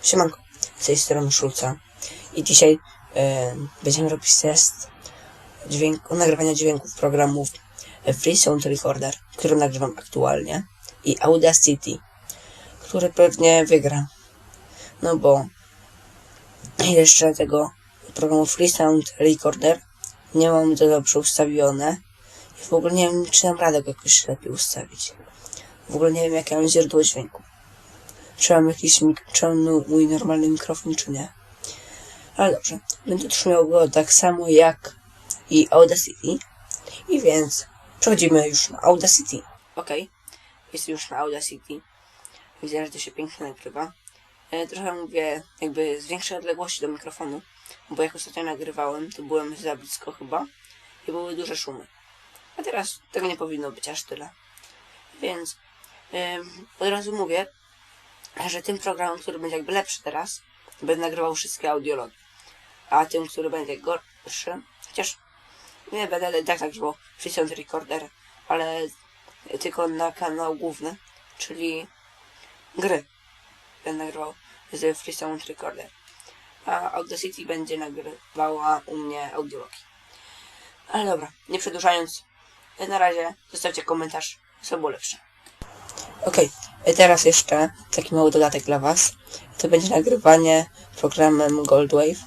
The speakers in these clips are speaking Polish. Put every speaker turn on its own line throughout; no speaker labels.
Siemanko, z tej strony Szulca i dzisiaj będziemy robić test nagrywania dźwięków programów Free Sound Recorder, który nagrywam aktualnie, i Audacity, który pewnie wygra. No bo jeszcze tego programu Free Sound Recorder nie mam to dobrze ustawione i w ogóle nie wiem, czy dam radę go jakoś lepiej ustawić. W ogóle nie wiem, jakie mam źródło dźwięku. Czy mam mój normalny mikrofon, czy nie. Ale dobrze, będę trzymał go tak samo jak i Audacity. I więc przechodzimy już na Audacity. Okej, jest już na Audacity. Widzę, że to się pięknie nagrywa. Trochę mówię jakby z większej odległości do mikrofonu, bo jak ostatnio nagrywałem, to byłem za blisko chyba i były duże szumy. A teraz tego nie powinno być aż tyle. Więc od razu mówię, że tym programem, który będzie jakby lepszy teraz, będę nagrywał wszystkie audiologi. A tym, który będzie gorszy, chociaż nie będę tak nagrywał Free Sound Recorder, ale tylko na kanał główny, czyli gry będę nagrywał z Free Sound Recorder. A Audacity będzie nagrywała u mnie audiologi. Ale dobra, nie przedłużając, na razie zostawcie komentarz, co było lepsze. Okej, teraz jeszcze taki mały dodatek dla Was. To będzie nagrywanie programem Goldwave.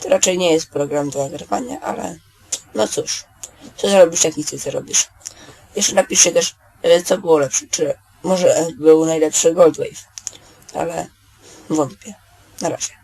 To raczej nie jest program do nagrywania, ale no cóż, co zrobisz, jak nic nie zrobisz. Jeszcze napiszcie też, co było lepsze, czy może był najlepszy Goldwave, ale wątpię. Na razie.